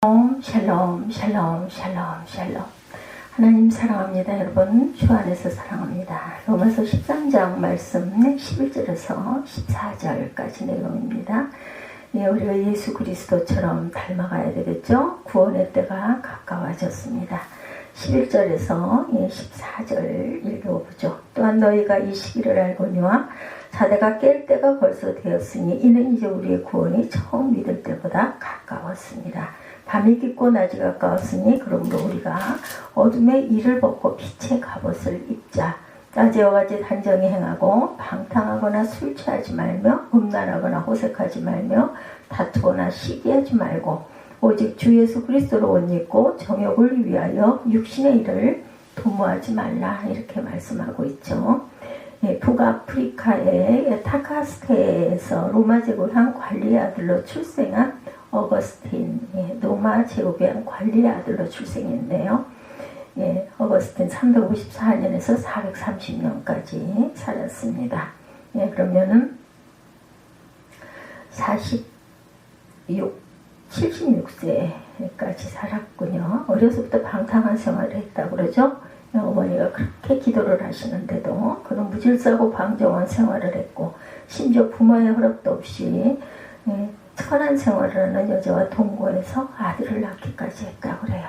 샬롬 샬롬 샬롬 샬롬. 하나님 사랑합니다. 여러분 주 안에서 사랑합니다. 로마서 13장 말씀 11절에서 14절까지 내용입니다. 우리가 예수 그리스도처럼 닮아가야 되겠죠. 구원의 때가 가까워졌습니다. 11절에서 14절 읽어보죠. 또한 너희가 이 시기를 알거니와 자네가 깰 때가 벌써 되었으니 이는 이제 우리의 구원이 처음 믿을 때보다 가까웠습니다. 밤이 깊고 낮이 가까웠으니 그러므로 우리가 어둠의 일을 벗고 빛의 갑옷을 입자. 낮에와 같이 단정히 행하고 방탕하거나 술 취하지 말며 음란하거나 호색하지 말며 다투거나 시기하지 말고 오직 주 예수 그리스도로 옷 입고 정욕을 위하여 육신의 일을 도모하지 말라. 이렇게 말씀하고 있죠. 북아프리카의 타카스테에서 로마 제국의 한 관리의 아들로 출생한 어거스틴, 로마 제국의 한 관리의 아들로 출생했네요. 어거스틴 354년에서 430년까지 살았습니다. 그러면은 76세까지 살았군요. 어려서부터 방탕한 생활을 했다고 그러죠. 어머니가 그렇게 기도를 하시는데도 그는 무질서하고 방종한 생활을 했고 심지어 부모의 허락도 없이 천한 생활을 하는 여자와 동거해서 아들을 낳기까지 했다고 그래요.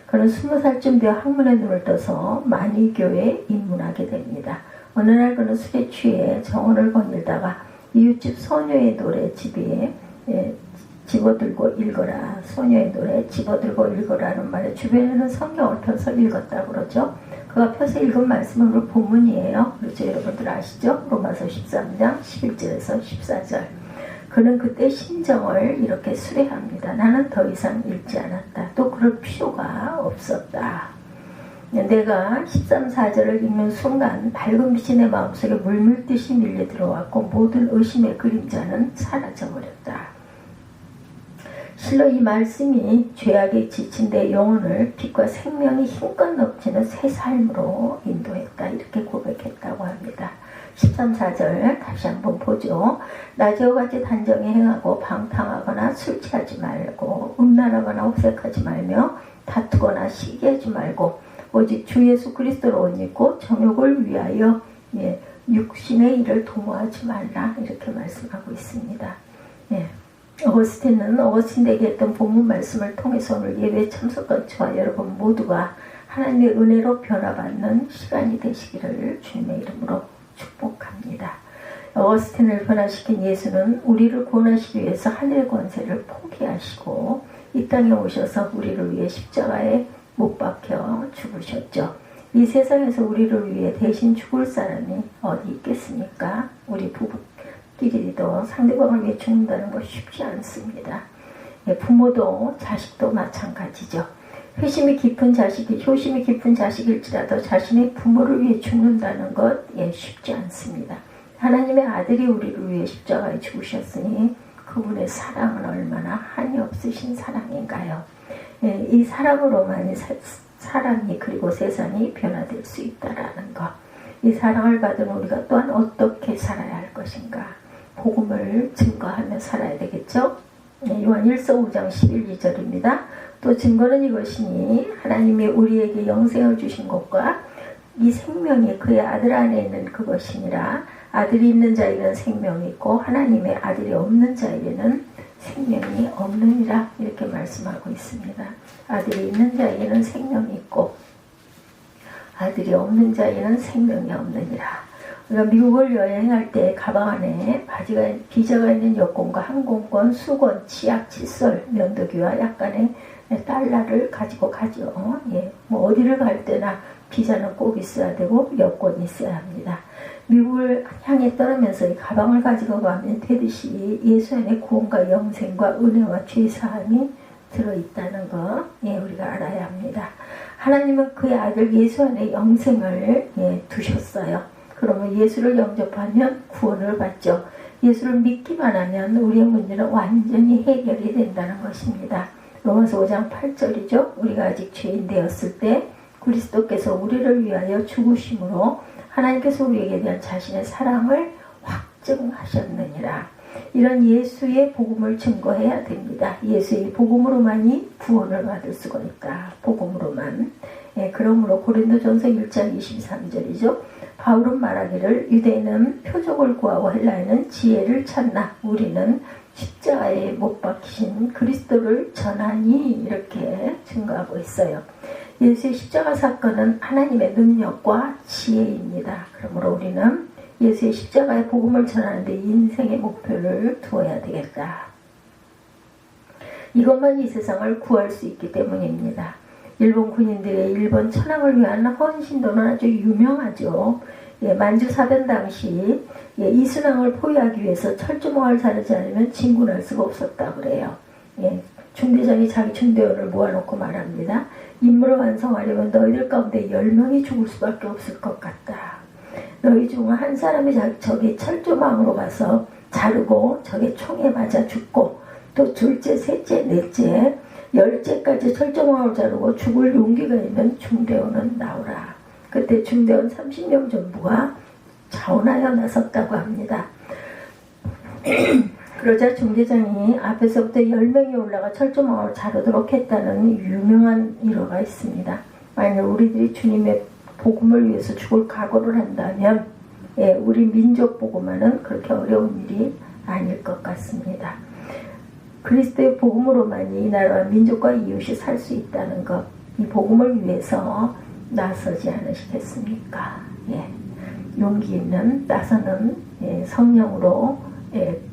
그는 20살쯤 되어 학문의 눈을 떠서 만위교회에 입문하게 됩니다. 어느 날 그는 술에 취해 정원을 거닐다가 이웃집 소녀의 노래 집에 집어들고 읽어라. 소녀의 노래 집어들고 읽어라는 말에 주변에는 성경을 펴서 읽었다고 그러죠. 그가 펴서 읽은 말씀은 오늘 본문이에요. 그렇죠? 여러분들 아시죠? 로마서 13장 11절에서 14절. 그는 그때 심정을 이렇게 수레합니다. 나는 더 이상 읽지 않았다. 또 그럴 필요가 없었다. 내가 13, 4절을 읽는 순간 밝은 빛이 내 마음속에 물밀듯이 밀려 들어왔고 모든 의심의 그림자는 사라져버렸다. 실로 이 말씀이 죄악에 지친 내 영혼을 빛과 생명이 힘껏 넘치는 새 삶으로 인도했다. 이렇게 고백했다고 합니다. 13, 4절 다시 한번 보죠. 낮에와 같이 단정히 행하고 방탕하거나 술 취하지 말고 음란하거나 호색하지 말며 다투거나 시기하지 말고 오직 주 예수 그리스도로 옷 입고 정욕을 위하여 육신의 일을 도모하지 말라. 이렇게 말씀하고 있습니다. 어거스틴은 어거스틴에게 했던 본문 말씀을 통해서 오늘 예배에 참석한 저와 여러분 모두가 하나님의 은혜로 변화받는 시간이 되시기를 주님의 이름으로 축복합니다. 어거스틴을 변화시킨 예수는 우리를 구원하시기 위해서 하늘의 권세를 포기하시고 이 땅에 오셔서 우리를 위해 십자가에 못 박혀 죽으셨죠. 이 세상에서 우리를 위해 대신 죽을 사람이 어디 있겠습니까? 우리 부부끼리도 상대방을 위해 죽는다는 거 쉽지 않습니다. 부모도 자식도 마찬가지죠. 효심이 깊은 자식일지라도 자신의 부모를 위해 죽는다는 것 쉽지 않습니다. 하나님의 아들이 우리를 위해 십자가에 죽으셨으니 그분의 사랑은 얼마나 한이 없으신 사랑인가요? 이 사랑으로만 사람이 그리고 세상이 변화될 수 있다라는 것. 이 사랑을 받은 우리가 또한 어떻게 살아야 할 것인가? 복음을 증거하며 살아야 되겠죠? 요한일서 5장 11절입니다. 또 증거는 이것이니 하나님이 우리에게 영생을 주신 것과 이 생명이 그의 아들 안에 있는 그것이니라. 아들이 있는 자에게는 생명이 있고 하나님의 아들이 없는 자에게는 생명이 없느니라. 이렇게 말씀하고 있습니다. 아들이 있는 자에게는 생명이 있고 아들이 없는 자에게는 생명이 없느니라. 우리가 미국을 여행할 때 가방 안에 비자가 있는 여권과 항공권, 수건, 치약, 칫솔, 면도기와 약간의 달러를 가지고 가죠. 뭐 어디를 갈 때나 비자는 꼭 있어야 되고 여권이 있어야 합니다. 미국을 향해 떠나면서 이 가방을 가지고 가면 되듯이 예수 안에 구원과 영생과 은혜와 죄사함이 들어있다는 것 우리가 알아야 합니다. 하나님은 그의 아들 예수 안에 영생을 두셨어요. 그러면 예수를 영접하면 구원을 받죠. 예수를 믿기만 하면 우리의 문제는 완전히 해결이 된다는 것입니다. 로마서 5장 8절이죠. 우리가 아직 죄인 되었을 때 그리스도께서 우리를 위하여 죽으심으로 하나님께서 우리에게 대한 자신의 사랑을 확증하셨느니라. 이런 예수의 복음을 증거해야 됩니다. 예수의 복음으로만이 구원을 받을 수가 있다. 복음으로만. 그러므로 고린도전서 1장 23절이죠. 바울은 말하기를 유대인은 표적을 구하고 헬라인은 지혜를 찾나 우리는 십자가에 못 박히신 그리스도를 전하니 이렇게 증거하고 있어요. 예수의 십자가 사건은 하나님의 능력과 지혜입니다. 그러므로 우리는 예수의 십자가의 복음을 전하는 데 인생의 목표를 두어야 되겠다. 이것만 이 세상을 구할 수 있기 때문입니다. 일본 군인들의 일본 천황을 위한 헌신도는 아주 유명하죠. 만주사변 당시 이순왕을 포위하기 위해서 철조망을 자르지 않으면 진군할 수가 없었다고 그래요. 중대장이 자기 중대원을 모아놓고 말합니다. 임무를 완성하려면 너희들 가운데 10명이 죽을 수밖에 없을 것 같다. 너희 중 한 사람이 저기 철조망으로 가서 자르고 저기 총에 맞아 죽고 또 둘째, 셋째, 넷째, 10째까지 철조망으로 자르고 죽을 용기가 있는 중대원은 나오라. 그때 중대원 30명 전부가 자원하여 나섰다고 합니다. 그러자 중대장이 앞에서부터 10명이 올라가 철조망을 자르도록 했다는 유명한 일화가 있습니다. 만약 우리들이 주님의 복음을 위해서 죽을 각오를 한다면 우리 민족 복음화는 그렇게 어려운 일이 아닐 것 같습니다. 그리스도의 복음으로만이 이 나라와 민족과 이웃이 살 수 있다는 것, 이 복음을 위해서 나서지 않으시겠습니까? 용기 있는 나서는 성령으로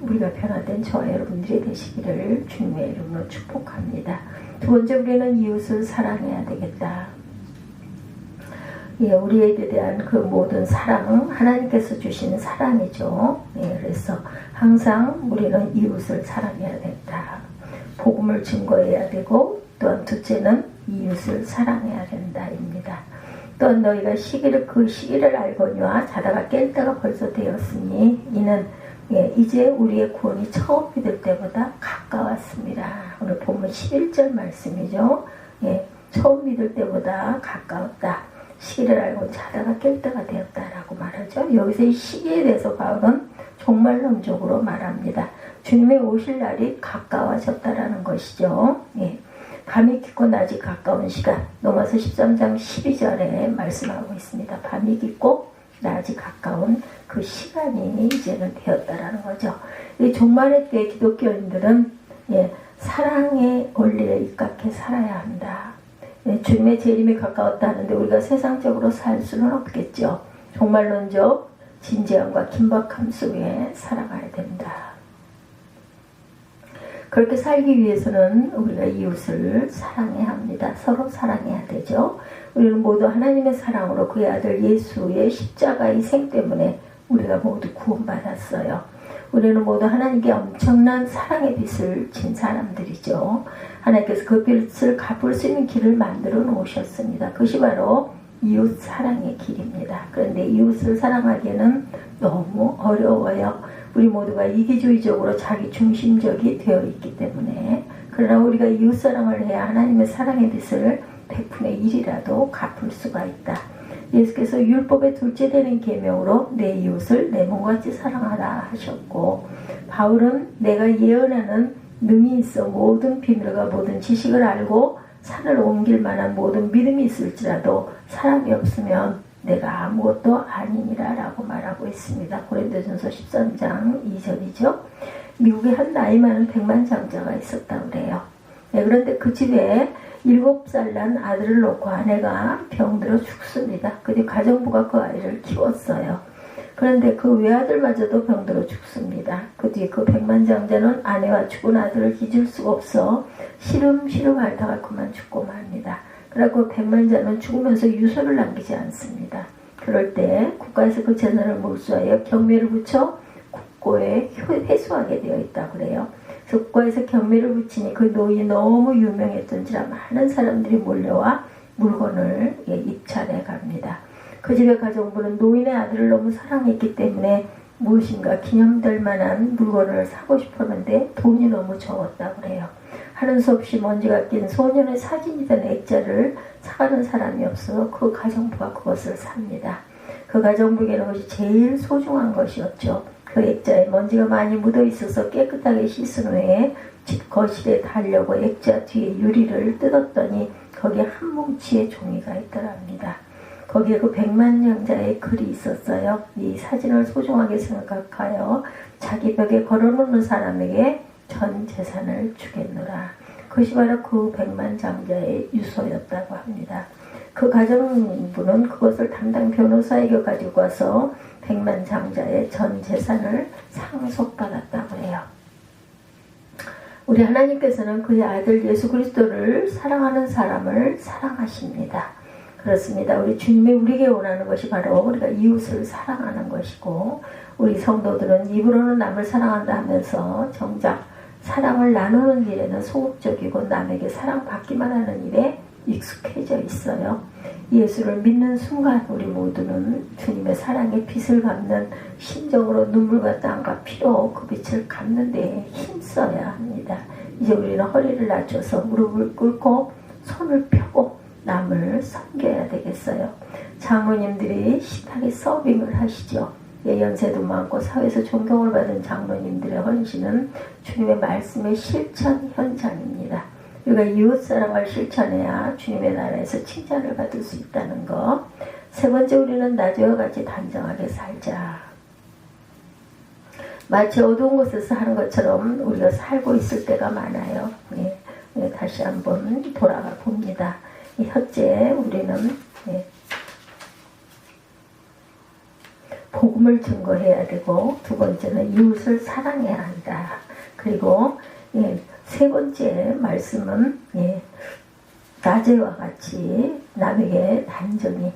우리가 변화된 저와 여러분들이 되시기를 주님의 이름으로 축복합니다. 두 번째, 우리는 이웃을 사랑해야 되겠다. 우리에게 대한 그 모든 사랑은 하나님께서 주신 사랑이죠. 그래서 항상 우리는 이웃을 사랑해야 된다. 복음을 증거해야 되고, 또한 둘째는 이웃을 사랑해야 된다입니다. 또한 너희가 그 시기를 알거니와 자다가 깰 때가 벌써 되었으니 이는 이제 우리의 구원이 처음 믿을 때보다 가까웠습니다. 오늘 본문 11절 말씀이죠. 처음 믿을 때보다 가까웠다. 시기를 알고 자다가 깰 때가 되었다라고 말하죠. 여기서 이 시기에 대해서 바울은 종말론적으로 말합니다. 주님의 오실 날이 가까워졌다라는 것이죠. 밤이 깊고 낮이 가까운 시간, 로마서 13장 12절에 말씀하고 있습니다. 밤이 깊고 낮이 가까운 그 시간이 이제는 되었다라는 거죠. 이 종말의 때 기독교인들은 사랑의 원리에 입각해 살아야 한다. 주님의 재림이 가까웠다 하는데 우리가 세상적으로 살 수는 없겠죠. 종말론적 진지함과 긴박함 속에 살아가야 된다. 그렇게 살기 위해서는 우리가 이웃을 사랑해야 합니다. 서로 사랑해야 되죠. 우리는 모두 하나님의 사랑으로 그의 아들 예수의 십자가의 생 때문에 우리가 모두 구원받았어요. 우리는 모두 하나님께 엄청난 사랑의 빚을 진 사람들이죠. 하나님께서 그 빚을 갚을 수 있는 길을 만들어 놓으셨습니다. 그것이 바로 이웃 사랑의 길입니다. 그런데 이웃을 사랑하기에는 너무 어려워요. 우리 모두가 이기주의적으로 자기 중심적이 되어 있기 때문에. 그러나 우리가 이웃 사랑을 해야 하나님의 사랑의 빚을 100분의 1이라도 갚을 수가 있다. 예수께서 율법의 둘째 되는 계명으로 내 이웃을 내 몸같이 사랑하라 하셨고, 바울은 내가 예언하는 능이 있어 모든 비밀과 모든 지식을 알고 산을 옮길 만한 모든 믿음이 있을지라도 사람이 없으면 내가 아무것도 아니니라 라고 말하고 있습니다. 고린도전서 13장 2절이죠. 미국에 한 나이 많은 백만장자가 있었다고 그래요. 그런데 그 집에 7살 난 아들을 놓고 아내가 병들어 죽습니다. 그 뒤 가정부가 그 아이를 키웠어요. 그런데 그 외아들마저도 병들어 죽습니다. 그 뒤에 그 백만장자는 아내와 죽은 아들을 잊을 수가 없어 시름시름 앓다가 그만 죽고 맙니다. 그리고 백만장자는 죽으면서 유서를 남기지 않습니다. 그럴 때 국가에서 그 재산을 몰수하여 경매를 붙여 국고에 회수하게 되어 있다고 그래요. 국가에서 경매를 붙이니 그 노인이 너무 유명했던지라 많은 사람들이 몰려와 물건을 입찰해 갑니다. 그 집의 가정부는 노인의 아들을 너무 사랑했기 때문에 무엇인가 기념될 만한 물건을 사고 싶었는데 돈이 너무 적었다고 그래요. 하는 수 없이 먼지가 낀 소년의 사진이던 액자를 사가는 사람이 없어서 그 가정부가 그것을 삽니다. 그 가정부에게는 그것이 제일 소중한 것이었죠. 그 액자에 먼지가 많이 묻어 있어서 깨끗하게 씻은 후에 집 거실에 달려고 액자 뒤에 유리를 뜯었더니 거기에 한 뭉치의 종이가 있더랍니다. 거기에 그 백만장자의 글이 있었어요. 이 사진을 소중하게 생각하여 자기 벽에 걸어놓는 사람에게 전 재산을 주겠노라. 그것이 바로 그 백만장자의 유서였다고 합니다. 그 가정부는 그것을 담당 변호사에게 가지고 와서 백만장자의 전 재산을 상속받았다고 해요. 우리 하나님께서는 그의 아들 예수 그리스도를 사랑하는 사람을 사랑하십니다. 그렇습니다. 우리 주님이 우리에게 원하는 것이 바로 우리가 이웃을 사랑하는 것이고, 우리 성도들은 입으로는 남을 사랑한다 하면서 정작 사랑을 나누는 일에는 소극적이고 남에게 사랑받기만 하는 일에 익숙해져 있어요. 예수를 믿는 순간 우리 모두는 주님의 사랑의 빛을 갚는 심정으로 눈물과 땀과 피로 그 빛을 갚는 데에 힘써야 합니다. 이제 우리는 허리를 낮춰서 무릎을 꿇고 손을 펴고 남을 섬겨야 되겠어요. 장로님들이 식탁에 서빙을 하시죠. 연세도 많고 사회에서 존경을 받은 장로님들의 헌신은 주님의 말씀의 실천 현장입니다. 우리가 이웃사랑을 실천해야 주님의 나라에서 칭찬을 받을 수 있다는 것. 세 번째, 우리는 낮에와 같이 단정하게 살자. 마치 어두운 곳에서 하는 것처럼 우리가 살고 있을 때가 많아요. 다시 한번 돌아가 봅니다. 첫째, 우리는 복음을 증거해야 되고, 두 번째는 이웃을 사랑해야 한다. 그리고 세 번째 말씀은 낮에와 같이 남에게 단정히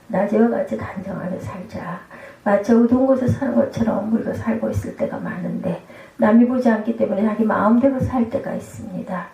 낮에와 같이 단정하게 살자. 마치 어두운 곳에 사는 것처럼 우리가 살고 있을 때가 많은데 남이 보지 않기 때문에 자기 마음대로 살 때가 있습니다.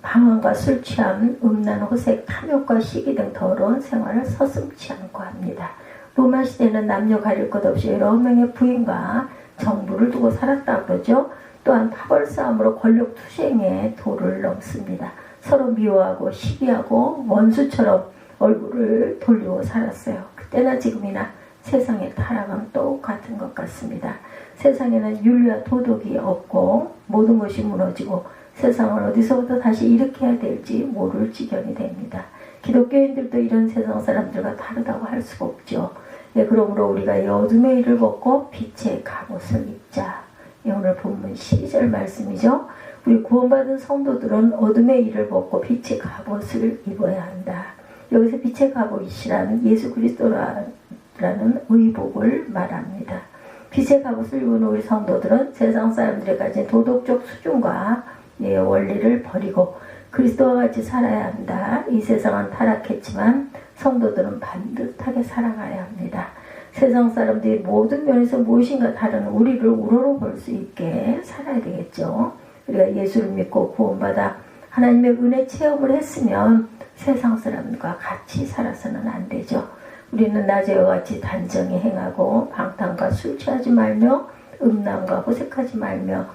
방황과 술 취함, 음란, 호색, 탐욕과 시기 등 더러운 생활을 서슴지 않고 합니다. 로마 시대는 남녀 가릴 것 없이 여러 명의 부인과 정부를 두고 살았다고 그러죠. 또한 파벌 싸움으로 권력 투쟁에 도를 넘습니다. 서로 미워하고 시기하고 원수처럼 얼굴을 돌리고 살았어요. 그때나 지금이나 세상의 타락은 똑같은 것 같습니다. 세상에는 윤리와 도덕이 없고 모든 것이 무너지고 세상을 어디서부터 다시 일으켜야 될지 모를 지경이 됩니다. 기독교인들도 이런 세상 사람들과 다르다고 할 수가 없죠. 그러므로 우리가 이 어둠의 일을 벗고 빛의 갑옷을 입자. 오늘 본문 12절 말씀이죠. 우리 구원받은 성도들은 어둠의 일을 벗고 빛의 갑옷을 입어야 한다. 여기서 빛의 갑옷이란 예수 그리스도라는 의복을 말합니다. 빛의 갑옷을 입은 우리 성도들은 세상 사람들이 가진 도덕적 수준과 원리를 버리고 그리스도와 같이 살아야 한다. 이 세상은 타락했지만 성도들은 반듯하게 살아가야 합니다. 세상 사람들이 모든 면에서 무엇인가 다른 우리를 우러러 볼 수 있게 살아야 되겠죠. 우리가 예수를 믿고 구원받아 하나님의 은혜 체험을 했으면 세상 사람과 같이 살아서는 안 되죠. 우리는 낮에와 같이 단정히 행하고 방탕과 술 취하지 말며 음란과 호색하지 말며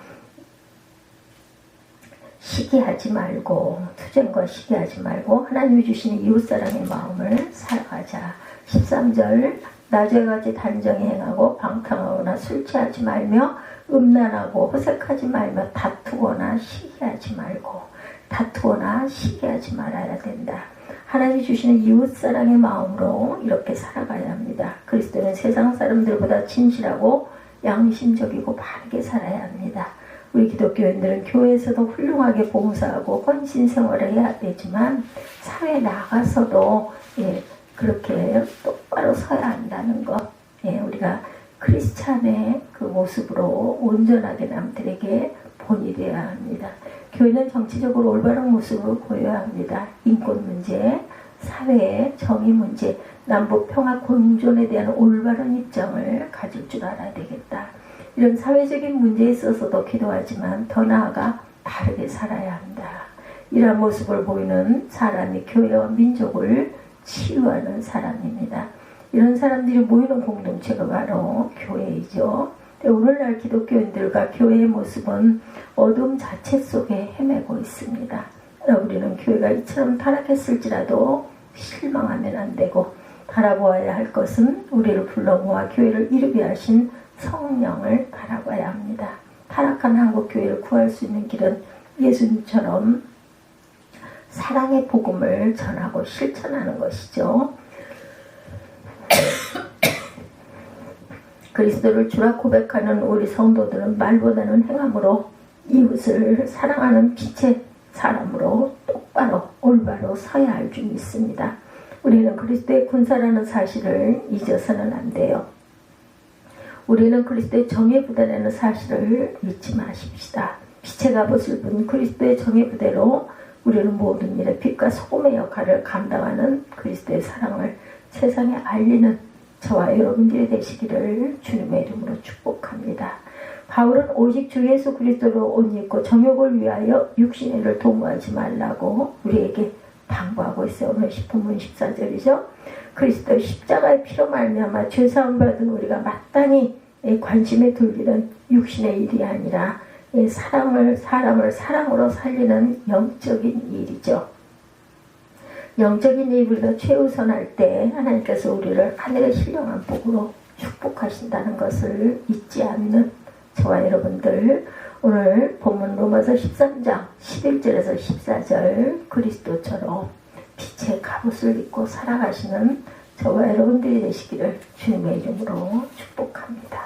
시기하지 말고 투쟁과 시기하지 말고 하나님이 주시는 이웃사랑의 마음을 살아가자. 13절 낮에와 같이 단정히 행하고 방탕하거나 술 취하지 말며 음란하고 호색하지 말며 다투거나 시기하지 말아야 된다. 하나님이 주시는 이웃사랑의 마음으로 이렇게 살아가야 합니다. 그리스도는 세상 사람들보다 진실하고 양심적이고 바르게 살아야 합니다. 우리 기독교인들은 교회에서도 훌륭하게 봉사하고 헌신 생활을 해야 되지만 사회에 나가서도 그렇게 똑바로 서야 한다는 것. 우리가 크리스찬의 그 모습으로 온전하게 남들에게 본이 되어야 합니다. 교회는 정치적으로 올바른 모습을 보여야 합니다. 인권 문제, 사회의 정의 문제, 남북 평화 공존에 대한 올바른 입장을 가질 줄 알아야 되겠다. 이런 사회적인 문제에 있어서도 기도하지만 더 나아가 바르게 살아야 한다. 이런 모습을 보이는 사람이 교회와 민족을 치유하는 사람입니다. 이런 사람들이 모이는 공동체가 바로 교회이죠. 오늘날 기독교인들과 교회의 모습은 어둠 자체 속에 헤매고 있습니다. 우리는 교회가 이처럼 타락했을지라도 실망하면 안 되고 바라보아야 할 것은 우리를 불러 모아 교회를 이루게 하신 성령을 바라봐야 합니다. 타락한 한국교회를 구할 수 있는 길은 예수님처럼 사랑의 복음을 전하고 실천하는 것이죠. 그리스도를 주라 고백하는 우리 성도들은 말보다는 행함으로 이웃을 사랑하는 빛의 사람으로 똑바로 올바로 서야 할 줄 믿습니다. 우리는 그리스도의 군사라는 사실을 잊어서는 안 돼요. 우리는 그리스도의 정예 부대라는 사실을 잊지 마십시다. 빛의 갑옷을 입은 그리스도의 정예 부대로 우리는 모든 일에 빛과 소금의 역할을 감당하는 그리스도의 사랑을 세상에 알리는 저와 여러분들이 되시기를 주님의 이름으로 축복합니다. 바울은 오직 주 예수 그리스도로 옷 입고 정욕을 위하여 육신의 일을 도모하지 말라고 우리에게 당부하고 있어요. 오늘 10분 14절이죠. 그리스도의 십자가의 피로 말미암아 죄사함 받은 우리가 마땅히 관심에 둘 일은 육신의 일이 아니라 사람을 사랑으로 살리는 영적인 일이죠. 영적인 일이 우리가 최우선할 때 하나님께서 우리를 하늘의 신령한 복으로 축복하신다는 것을 잊지 않는 저와 여러분들, 오늘 본문 로마서 13장 11절에서 14절 그리스도처럼 빛의 갑옷을 입고 살아가시는 저와 여러분들이 되시기를 주님의 이름으로 축복합니다.